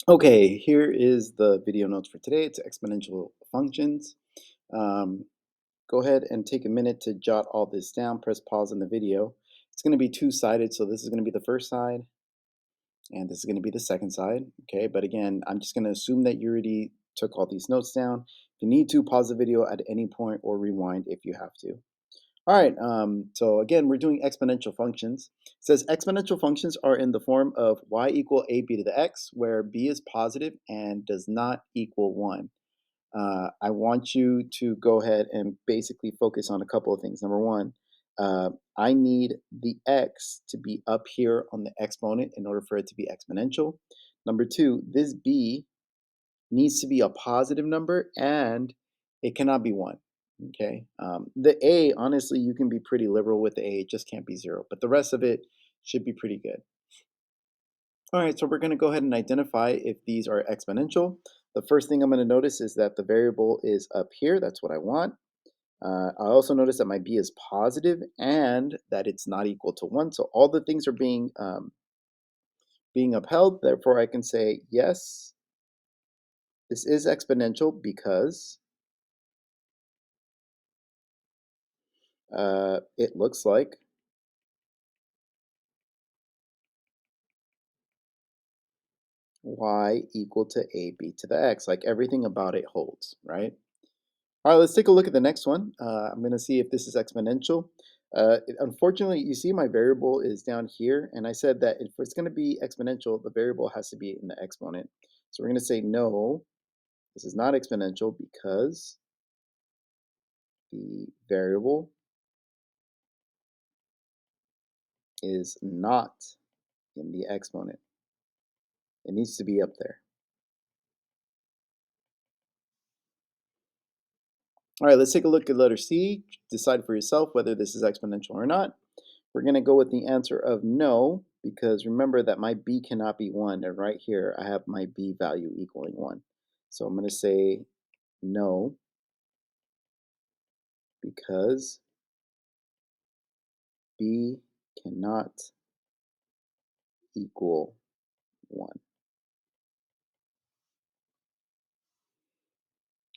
Okay, here is the video notes for today. It's exponential functions. Um, Go ahead and take a minute to jot all this down. Press pause in the video. It's going to be two-sided, so this is going to be the first side, and this is going to be the second side. Okay, but again, I'm just going to assume that you already took all these notes down. If you need to, pause the video at any point or rewind if you have to. All right, so again, we're doing exponential functions. It says exponential functions are in the form of y equal ab to the x, where b is positive and does not equal 1. I want you to go ahead and basically focus on a couple of things. Number one, I need the x to be up here on the exponent in order for it to be exponential. Number two, this b needs to be a positive number and it cannot be 1. Okay. The A, honestly, you can be pretty liberal with the A. It just can't be 0. But the rest of it should be pretty good. All right. So we're going to go ahead and identify if these are exponential. The first thing I'm going to notice is that the variable is up here. That's what I want. I also notice that my B is positive and that it's not equal to 1. So all the things are being upheld. Therefore, I can say, yes, this is exponential because it looks like y equal to ab to the x. Like everything about it holds, right? All right, let's take a look at the next one. I'm going to see if this is exponential. Unfortunately, you see my variable is down here, and I said that if it's going to be exponential, the variable has to be in the exponent. So we're going to say no, this is not exponential because the variable is not in the exponent. It needs to be up there. All right, let's take a look at letter C. Decide for yourself whether this is exponential or not. We're going to go with the answer of no, because remember that my b cannot be 1, and right here I have my b value equaling 1. So I'm going to say no, because b cannot equal 1.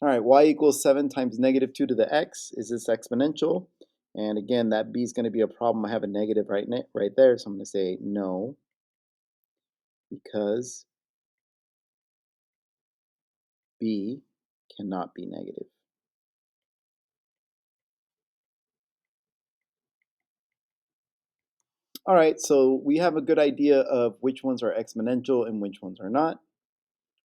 All right, y equals 7 times negative 2 to the x. Is this exponential? And again, that b is going to be a problem. I have a negative right there, so I'm going to say no, because b cannot be negative. All right, so we have a good idea of which ones are exponential and which ones are not.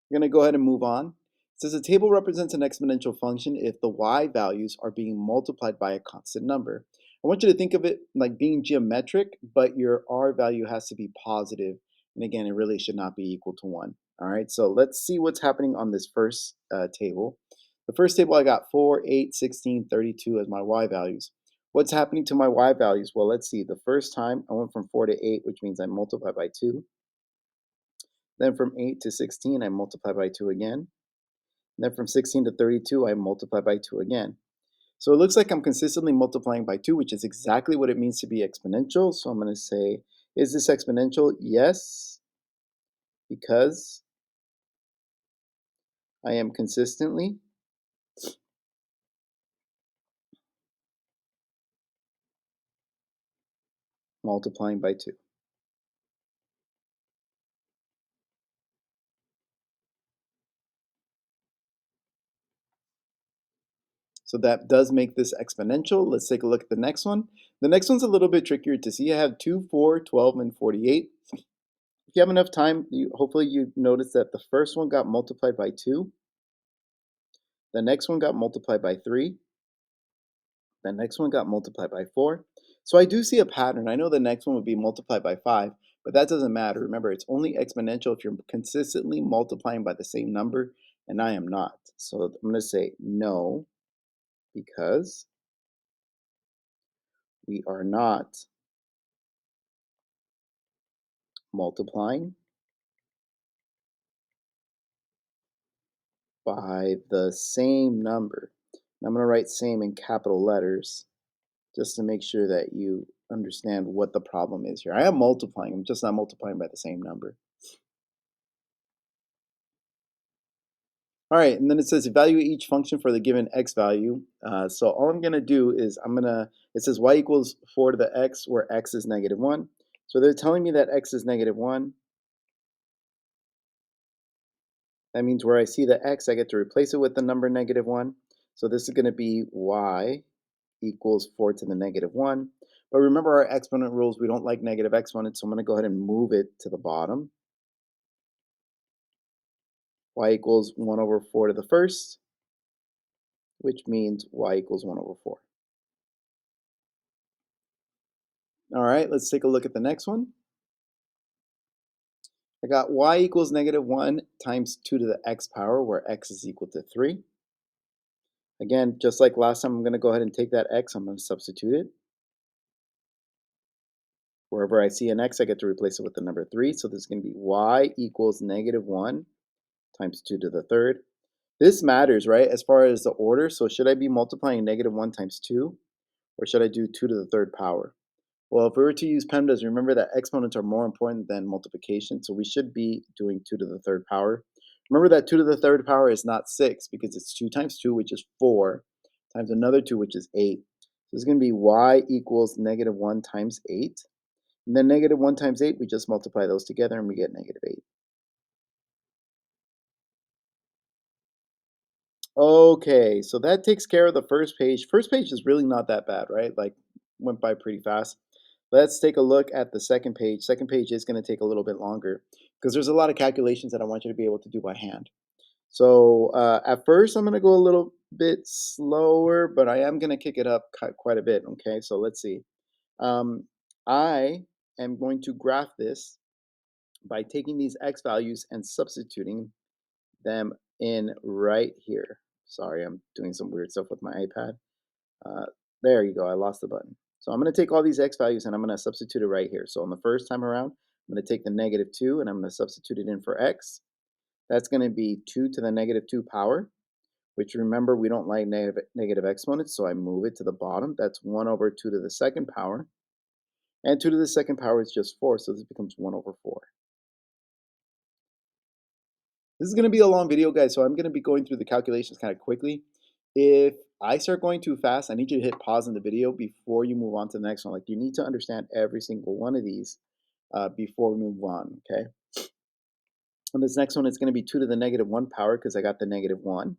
We're going to go ahead and move on. It says a table represents an exponential function if the y values are being multiplied by a constant number. I want you to think of it like being geometric, but your r value has to be positive. And again, it really should not be equal to 1. All right, so let's see what's happening on this first table. The first table, I got 4, 8, 16, 32 as my y values. What's happening to my y values? Well, let's see. The first time I went from 4 to 8, which means I multiply by 2. Then from 8 to 16, I multiply by 2 again. And then from 16 to 32, I multiply by 2 again. So it looks like I'm consistently multiplying by 2, which is exactly what it means to be exponential. So I'm going to say, is this exponential? Yes, because I am consistently multiplying by 2. So that does make this exponential. Let's take a look at the next one. The next one's a little bit trickier to see. I have 2, 4, 12, and 48. If you have enough time, hopefully you notice that the first one got multiplied by 2. The next one got multiplied by 3. The next one got multiplied by 4. So I do see a pattern. I know the next one would be multiplied by 5, but that doesn't matter. Remember, it's only exponential if you're consistently multiplying by the same number, and I am not. So I'm going to say no, because we are not multiplying by the same number. And I'm going to write same in capital letters just to make sure that you understand what the problem is here. I am multiplying. I'm just not multiplying by the same number. All right, and then it says evaluate each function for the given x value. So all I'm going to do is it says y equals 4 to the x where x is -1. So they're telling me that x is -1. That means where I see the x, I get to replace it with the number -1. So this is going to be y equals 4 to the -1. But remember our exponent rules, we don't like negative exponents, so I'm going to go ahead and move it to the bottom. Y equals 1 over 4 to the first, which means y equals 1 over 4. All right, let's take a look at the next one. I got y equals -1 times 2 to the x power, where x is equal to 3. Again, just like last time, I'm going to go ahead and take that x, I'm going to substitute it. Wherever I see an x, I get to replace it with the number 3. So this is going to be y equals -1 times 2 to the third. This matters, right, as far as the order. So should I be multiplying -1 times 2, or should I do 2 to the third power? Well, if we were to use PEMDAS, remember that exponents are more important than multiplication, so we should be doing 2 to the third power. Remember that 2 to the third power is not 6 because it's 2 times 2, which is 4, times another 2, which is 8. So it's going to be y equals -1 times 8. And then -1 times 8, we just multiply those together and we get -8. Okay, so that takes care of the first page. First page is really not that bad, right? Like, went by pretty fast. Let's take a look at the second page. Second page is going to take a little bit longer because there's a lot of calculations that I want you to be able to do by hand. So at first, I'm going to go a little bit slower, but I am going to kick it up quite a bit. Okay, so let's see. Um, I am going to graph this by taking these x values and substituting them in right here. Sorry, I'm doing some weird stuff with my iPad. Uh, there you go, I lost the button. So I'm going to take all these x values and I'm going to substitute it right here. So on the first time around, I'm going to take the -2 and I'm going to substitute it in for x. That's going to be 2 to the -2 power, which remember we don't like negative exponents, so I move it to the bottom. That's 1 over 2 to the second power. And 2 to the second power is just 4, so this becomes 1 over 4. This is going to be a long video, guys, so I'm going to be going through the calculations kind of quickly. If I start going too fast, I need you to hit pause in the video before you move on to the next one. Like, you need to understand every single one of these before we move on, okay? And this next one is going to be 2 to the -1 power because I got the -1,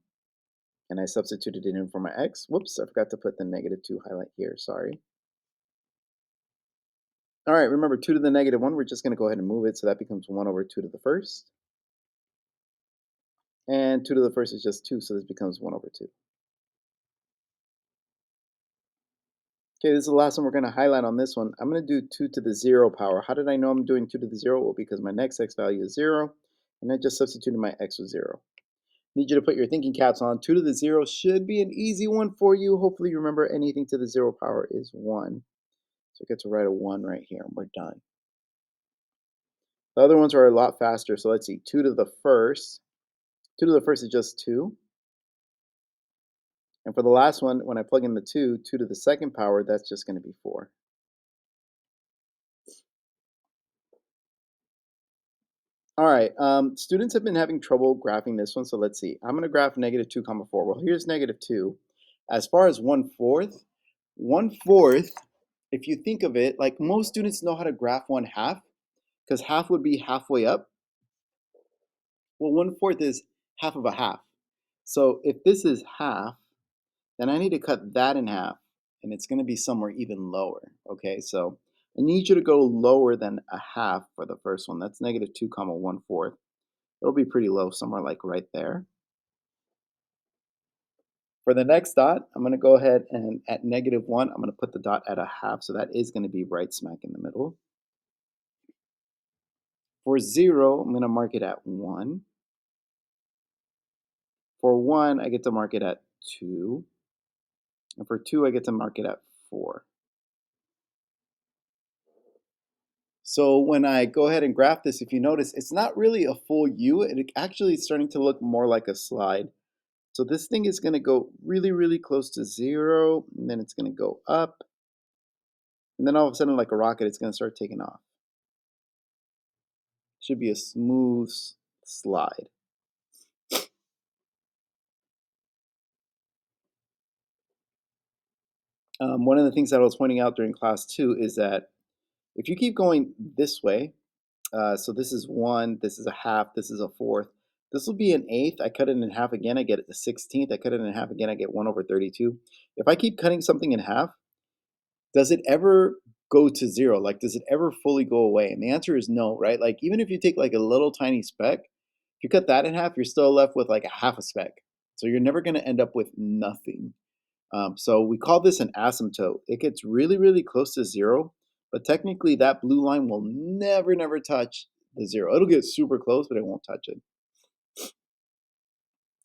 and I substituted it in for my x. Whoops, I forgot to put the -2 highlight here, sorry. All right, remember 2 to the -1, we're just going to go ahead and move it, so that becomes 1 over 2 to the first. And 2 to the first is just 2, so this becomes 1 over 2. Okay, this is the last one we're going to highlight on this one. I'm going to do 2 to the 0 power. How did I know I'm doing 2 to the 0? Well, because my next x value is 0, and I just substituted my x with 0. Need you to put your thinking caps on. 2 to the 0 should be an easy one for you. Hopefully you remember anything to the 0 power is 1. So I get to write a 1 right here, and we're done. The other ones are a lot faster, so let's see. 2 to the first. 2 to the first is just 2. And for the last one, when I plug in the 2, 2 to the second power, that's just going to be 4. All right, students have been having trouble graphing this one, so let's see. I'm going to graph -2 comma 4. Well, here's -2. As far as 1/4, if you think of it, like most students know how to graph 1/2, because half would be halfway up. Well, 1/4 is half of a half. So if this is half, then I need to cut that in half, and it's going to be somewhere even lower. Okay, so I need you to go lower than a half for the first one. That's -2 comma 1/4. It'll be pretty low, somewhere like right there. For the next dot, I'm going to go ahead and at -1, I'm going to put the dot at a half, so that is going to be right smack in the middle. For 0, I'm going to mark it at 1. For 1, I get to mark it at 2. And for 2, I get to mark it at 4. So when I go ahead and graph this, if you notice, it's not really a full U. It actually is starting to look more like a slide. So this thing is going to go really, really close to 0, and then it's going to go up. And then all of a sudden, like a rocket, it's going to start taking off. Should be a smooth slide. One of the things that I was pointing out during class too is that if you keep going this way, so this is one, this is a half, this is a fourth. This will be an eighth. I cut it in half again, I get it to 16th. I cut it in half again, I get 1 over 32. If I keep cutting something in half, does it ever go to zero? Like, does it ever fully go away? And the answer is no, right? Like, even if you take like a little tiny speck, if you cut that in half, you're still left with like a half a speck. So you're never going to end up with nothing. So we call this an asymptote. It gets really, really close to zero, but technically that blue line will never, never touch the zero. It'll get super close, but it won't touch it.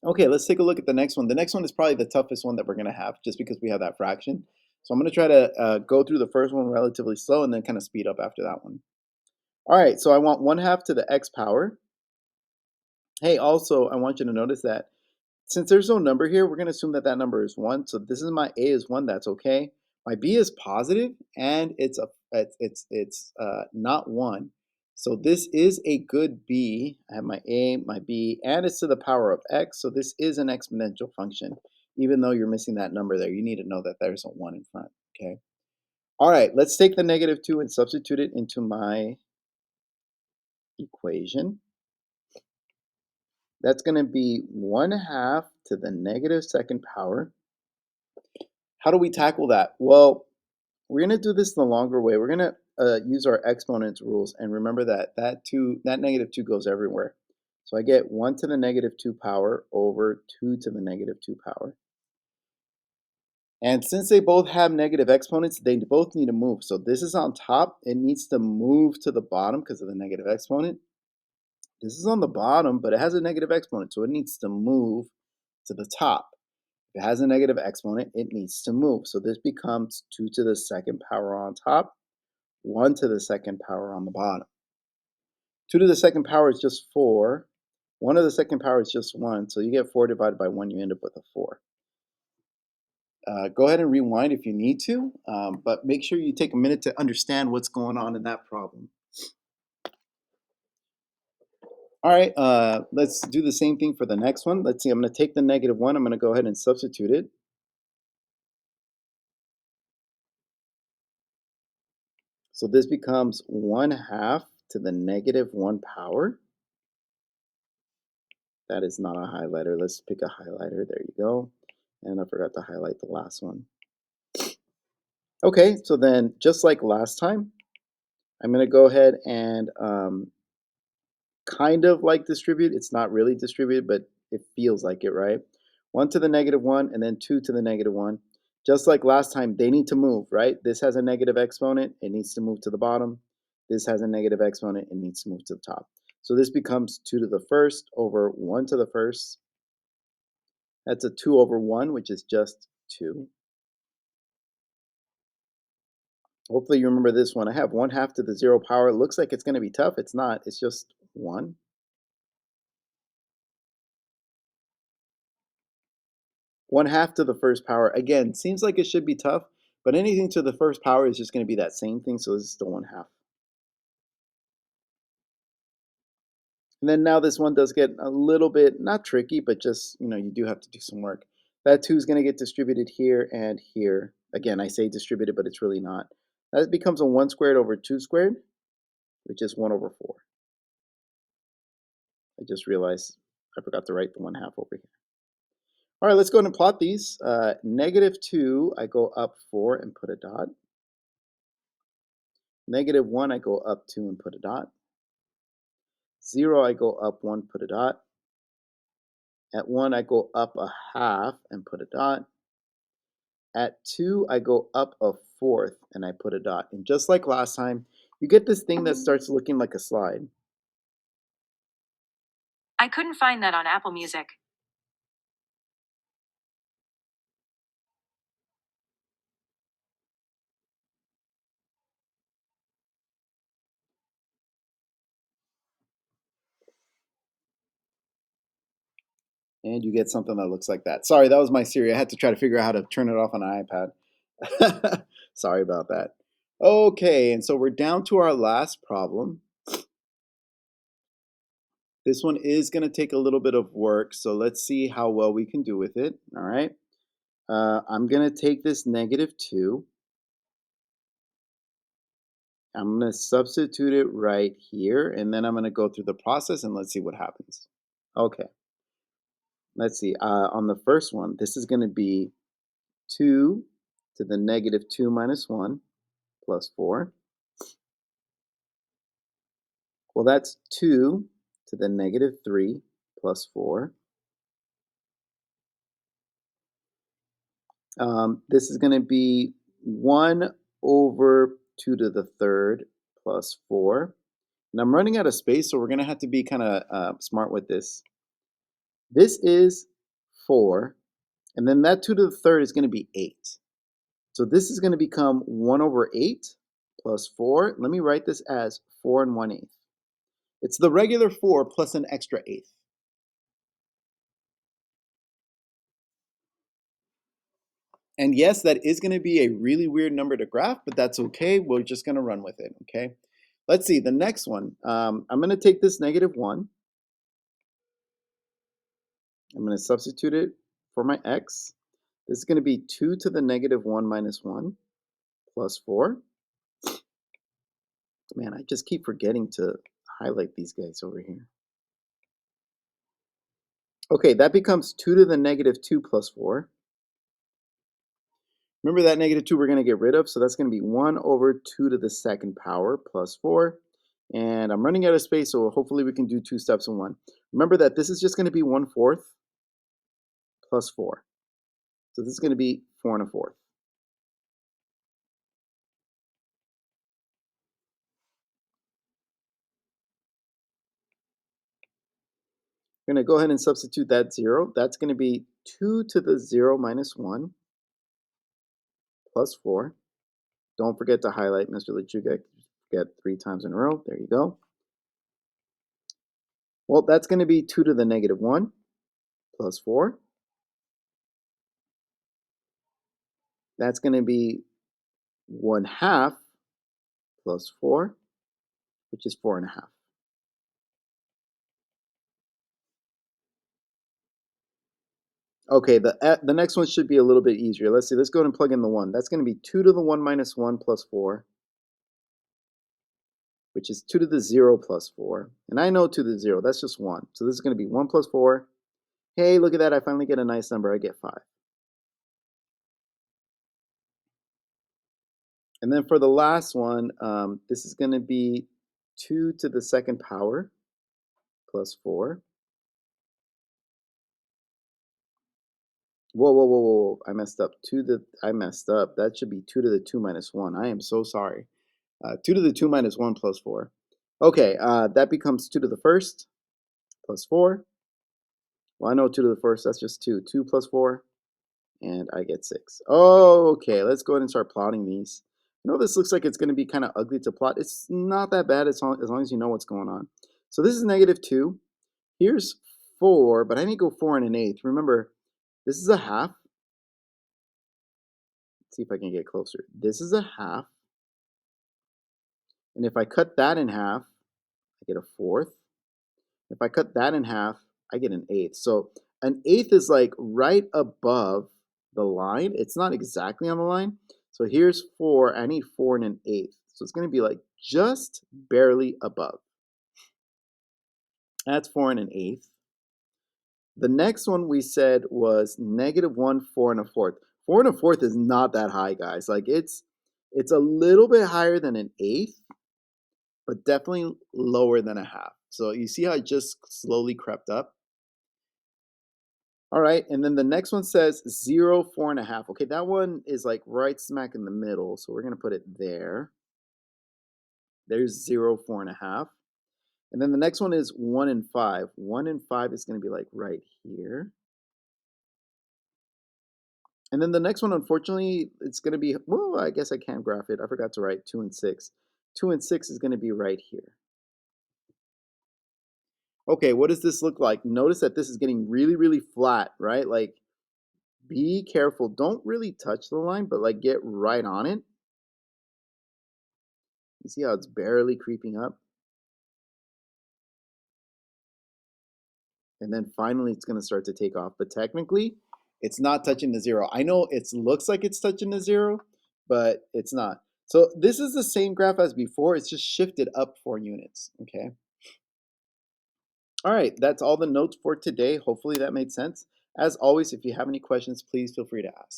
Okay, let's take a look at the next one. The next one is probably the toughest one that we're going to have just because we have that fraction. So I'm going to try to go through the first one relatively slow and then kind of speed up after that one. All right, so I want 1/2 to the x power. Hey, also, I want you to notice that since there's no number here, we're going to assume that that number is 1. So this is my a is 1. That's okay. My b is positive, and it's not 1. So this is a good b. I have my a, my b, and it's to the power of x. So this is an exponential function. Even though you're missing that number there, you need to know that there's a 1 in front. Okay. All right, let's take the -2 and substitute it into my equation. That's going to be 1/2 to the -2nd power. How do we tackle that? Well, we're going to do this the longer way. We're going to use our exponents rules, and remember that that -2 goes everywhere. So I get 1 to the -2 power over 2 to the -2 power. And since they both have negative exponents, they both need to move. So this is on top. It needs to move to the bottom because of the negative exponent. This is on the bottom, but it has a negative exponent, so it needs to move to the top. If it has a negative exponent, it needs to move. So this becomes 2 to the 2nd power on top, 1 to the 2nd power on the bottom. 2 to the 2nd power is just 4. 1 to the 2nd power is just 1. So you get 4 divided by 1, you end up with a 4. Go ahead and rewind if you need to, but make sure you take a minute to understand what's going on in that problem. All right, let's do the same thing for the next one. Let's see, I'm going to take the -1. I'm going to go ahead and substitute it. So this becomes 1/2 to the -1 power. That is not a highlighter. Let's pick a highlighter. There you go. And I forgot to highlight the last one. Okay, so then just like last time, I'm going to go ahead and kind of like distribute. It's not really distributed, but it feels like it, right? 1 to the -1 and then 2 to the -1. Just like last time, they need to move, right? This has a negative exponent. It needs to move to the bottom. This has a negative exponent. It needs to move to the top. So this becomes 2 to the 1st over 1 to the 1st. That's a 2 over 1, which is just 2. Hopefully you remember this one. I have 1/2 to the 0 power. It looks like it's going to be tough. It's not. It's just 1. 1/2 to the first power. Again, seems like it should be tough, but anything to the first power is just going to be that same thing. So this is still 1/2. And then now this one does get a little bit, not tricky, but just, you do have to do some work. That 2 is going to get distributed here and here. Again, I say distributed, but it's really not. That becomes a 1 squared over 2 squared, which is 1 over 4. I just realized I forgot to write the 1/2 over here. All right, let's go ahead and plot these. -2, I go up 4 and put a dot. -1, I go up 2 and put a dot. 0, I go up 1, put a dot. At 1, I go up a half and put a dot. At 2, I go up a fourth and I put a dot. And just like last time, you get this thing that starts looking like a slide. I couldn't find that on Apple Music. And you get something that looks like that. Sorry, that was my Siri. I had to try to figure out how to turn it off on an iPad. Sorry about that. Okay, and so we're down to our last problem. This one is going to take a little bit of work, so let's see how well we can do with it. All right. I'm going to take this -2. I'm going to substitute it right here, and then I'm going to go through the process and let's see what happens. Okay, let's see. On the first one, this is going to be 2 to the -2 minus 1 plus 4. Well, that's 2 to the -3 plus 4. This is going to be 1 over 2 to the third plus 4. And I'm running out of space, so we're going to have to be kind of smart with this. This is 4, and then that 2 to the third is going to be 8. So this is going to become 1 over 8 plus 4. Let me write this as 4 and 1/8. It's the regular 4 plus an extra eighth. And yes, that is going to be a really weird number to graph, but that's okay. We're just going to run with it, okay? Let's see, the next one. I'm going to take this -1. I'm going to substitute it for my x. This is going to be 2 to the -1 minus 1 plus 4. Man, I just keep forgetting to highlight these guys over here. Okay, that becomes 2 to the -2 plus 4. Remember that -2 we're going to get rid of, so that's going to be 1 over 2 to the second power plus 4. And I'm running out of space, so hopefully we can do 2 steps in one. Remember that this is just going to be 1/4 plus 4. So this is going to be 4 and a fourth. We're going to go ahead and substitute that 0. That's going to be 2 to the 0 minus 1 plus 4. Don't forget to highlight Mr. Lechuga. Get 3 times in a row. There you go. Well, that's going to be 2 to the -1 plus 4. That's going to be 1/2 plus 4, which is 4 and a half. Okay, the next one should be a little bit easier. Let's see. Let's go ahead and plug in the 1. That's going to be 2 to the 1 minus 1 plus 4, which is 2 to the 0 plus 4. And I know 2 to the 0. That's just 1. So this is going to be 1 plus 4. Hey, look at that. I finally get a nice number. I get 5. And then for the last one, this is going to be 2 to the second power plus 4. Whoa, whoa, whoa, whoa. I messed up. I messed up. That should be 2 to the 2 minus 1. I am so sorry. 2 to the 2 minus 1 plus 4. Okay, that becomes 2 to the first plus 4. Well, I know 2 to the first, that's just 2. 2 plus 4, and I get 6. Oh, okay, let's go ahead and start plotting these. I know this looks like it's going to be kind of ugly to plot. It's not that bad as long as you know what's going on. So this is -2. Here's 4, but I need to go 4 and an eighth. Remember, this is a half. Let's see if I can get closer. This is a half. And if I cut that in half, I get a fourth. If I cut that in half, I get an eighth. So an eighth is like right above the line. It's not exactly on the line. So here's 4. I need 4 and an eighth. So it's going to be like just barely above. That's 4 and an eighth. The next one we said was -1, 4 and a fourth. 4 and a fourth is not that high, guys. Like it's a little bit higher than an eighth, but definitely lower than a half. So you see how it just slowly crept up? All right, and then the next one says 0, 4 and a half. Okay, that one is like right smack in the middle, so we're gonna put it there. There's 0, 4 and a half. And then the next one is 1 and 5. 1 and 5 is gonna be like right here. And then the next one, unfortunately, it's gonna be, well, I guess I can graph it. I forgot to write 2 and 6. 2 and 6 is gonna be right here. Okay, what does this look like? Notice that this is getting really, really flat, right? Like, be careful. Don't really touch the line, but like get right on it. You see how it's barely creeping up? And then finally it's going to start to take off. But technically, It's not touching the zero. I know it looks like it's touching the zero, but it's not. So this is the same graph as before. It's just shifted up 4 units. Okay. All right. That's all the notes for today. Hopefully that made sense. As always, if you have any questions, please feel free to ask.